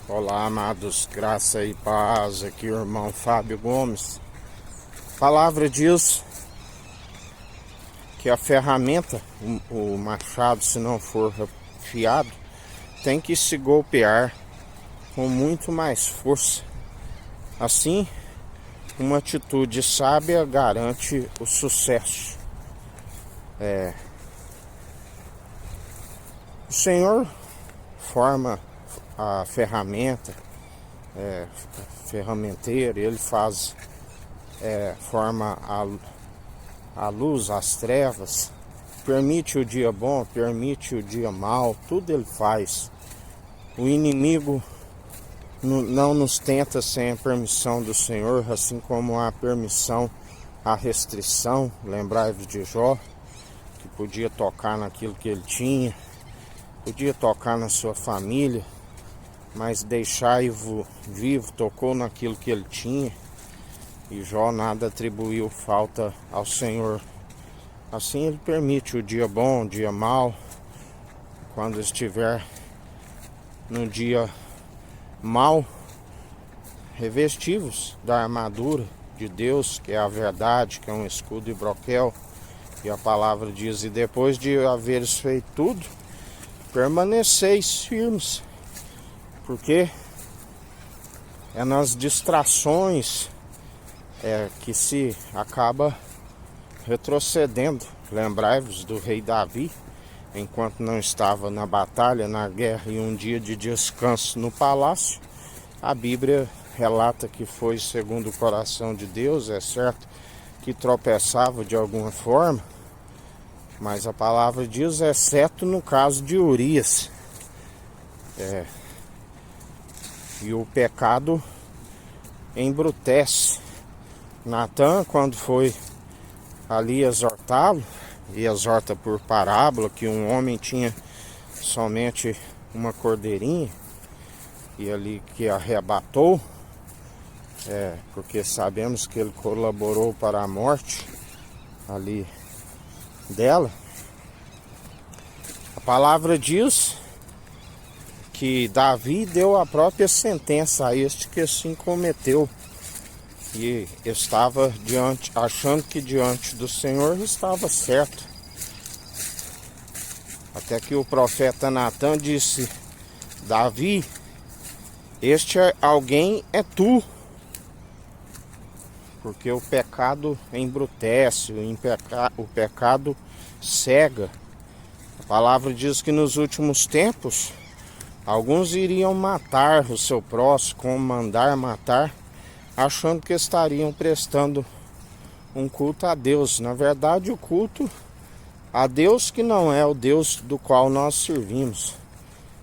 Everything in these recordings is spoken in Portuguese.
Olá, amados, graça e paz. Aqui o irmão Fábio Gomes. A palavra diz que a ferramenta, o machado, se não for afiado, tem que se golpear com muito mais força. Assim, uma atitude sábia garante o sucesso. O Senhor forma a ferramenta, ferramenteiro, ele forma a luz, as trevas, permite o dia bom, permite o dia mau, tudo ele faz. O inimigo não nos tenta sem a permissão do Senhor, assim como a permissão, a restrição. Lembrai-vos de Jó, que podia tocar naquilo que ele tinha, podia tocar na sua família, mas deixai-vos vivo, tocou naquilo que ele tinha, e Jó nada atribuiu falta ao Senhor. Assim ele permite o dia bom, o dia mau. Quando estiver no dia mau, revestivos da armadura de Deus, que é a verdade, que é um escudo e broquel. E a palavra diz: e depois de haveres feito tudo, permaneceis firmes. Porque é nas distrações que se acaba retrocedendo. Lembrai-vos do rei Davi, enquanto não estava na batalha, na guerra, e um dia de descanso no palácio. A Bíblia relata que foi segundo o coração de Deus. É certo que tropeçava de alguma forma, mas a palavra diz, exceto no caso de Urias. E o pecado embrutece. Natã, quando foi ali exortá-lo, e exorta por parábola que um homem tinha somente uma cordeirinha, e ali que arrebatou, porque sabemos que ele colaborou para a morte ali dela. A palavra diz que Davi deu a própria sentença a este que assim cometeu, e estava achando que diante do Senhor estava certo. Até que o profeta Natã disse: Davi, este alguém é tu, porque o pecado embrutece, o pecado cega. A palavra diz que nos últimos tempos alguns iriam matar o seu próximo, mandar matar, achando que estariam prestando um culto a Deus. Na verdade, o culto a Deus que não é o Deus do qual nós servimos.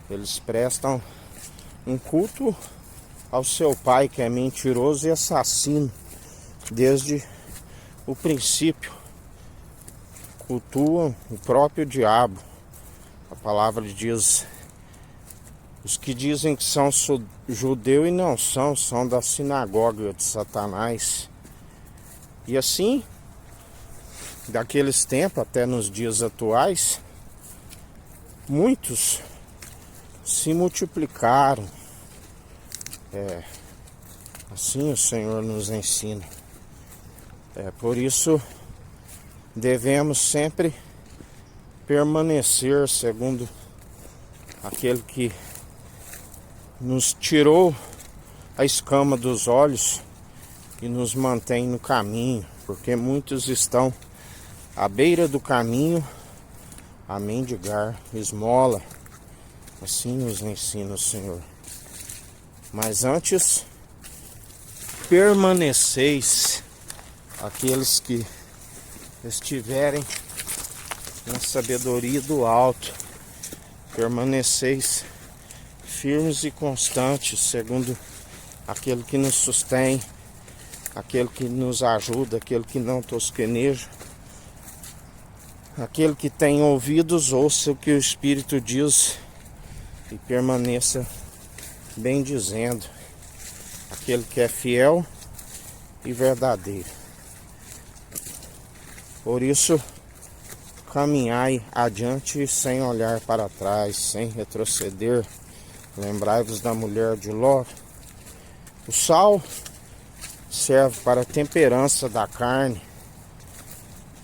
Eles prestam um culto ao seu pai, que é mentiroso e assassino desde o princípio. Cultuam o próprio diabo. A palavra diz: os que dizem que são judeu e não são da sinagoga de Satanás. E assim, daqueles tempos até nos dias atuais, muitos se multiplicaram. Assim o Senhor nos ensina. Por isso devemos sempre permanecer segundo aquele que nos tirou a escama dos olhos e nos mantém no caminho, porque muitos estão à beira do caminho a mendigar esmola. Assim nos ensina o Senhor. Mas antes, permaneceis, aqueles que estiverem na sabedoria do alto, permaneceis firmes e constantes, segundo aquele que nos sustém, aquele que nos ajuda, aquele que não tosqueneja. Aquele que tem ouvidos, ouça o que o Espírito diz e permaneça bem dizendo. Aquele que é fiel e verdadeiro. Por isso, caminhai adiante sem olhar para trás, sem retroceder, Lembrai-vos da mulher de Ló. O sal serve para a temperança da carne,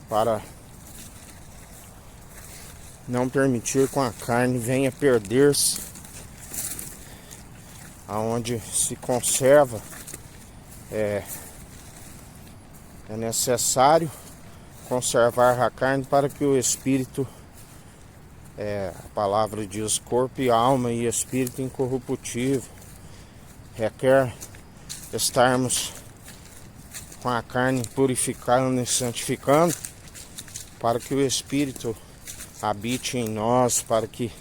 para não permitir que a carne venha perder-se. Aonde se conserva, é necessário conservar a carne para que o espírito, a palavra diz corpo e alma e espírito incorruptível, requer estarmos com a carne purificando e santificando, para que o espírito habite em nós, para que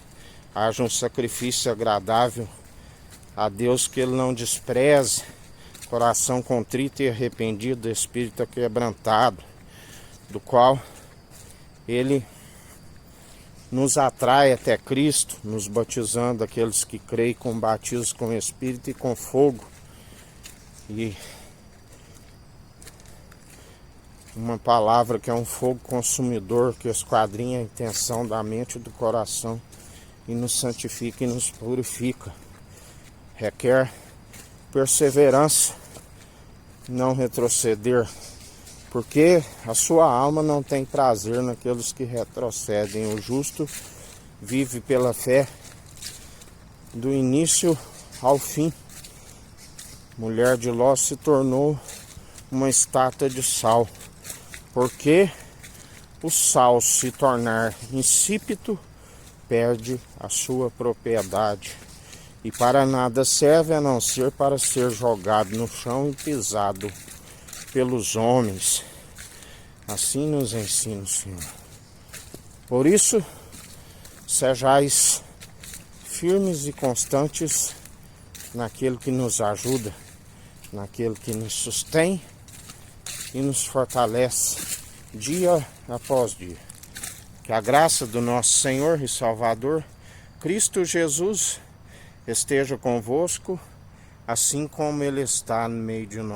haja um sacrifício agradável a Deus, que Ele não despreze coração contrito e arrependido, espírito quebrantado, do qual Ele nos atrai até Cristo, nos batizando aqueles que creem com batismo com Espírito e com fogo. E uma palavra que é um fogo consumidor, que esquadrinha a intenção da mente e do coração e nos santifica e nos purifica. Requer perseverança, não retroceder, porque a sua alma não tem prazer naqueles que retrocedem. O justo vive pela fé do início ao fim. Mulher de Ló se tornou uma estátua de sal, porque o sal, se tornar insípido, perde a sua propriedade, e para nada serve a não ser para ser jogado no chão e pisado pelos homens. Assim nos ensina o Senhor. Por isso, sejais firmes e constantes naquele que nos ajuda, naquele que nos sustém e nos fortalece dia após dia. Que a graça do nosso Senhor e Salvador, Cristo Jesus, esteja convosco, assim como Ele está no meio de nós.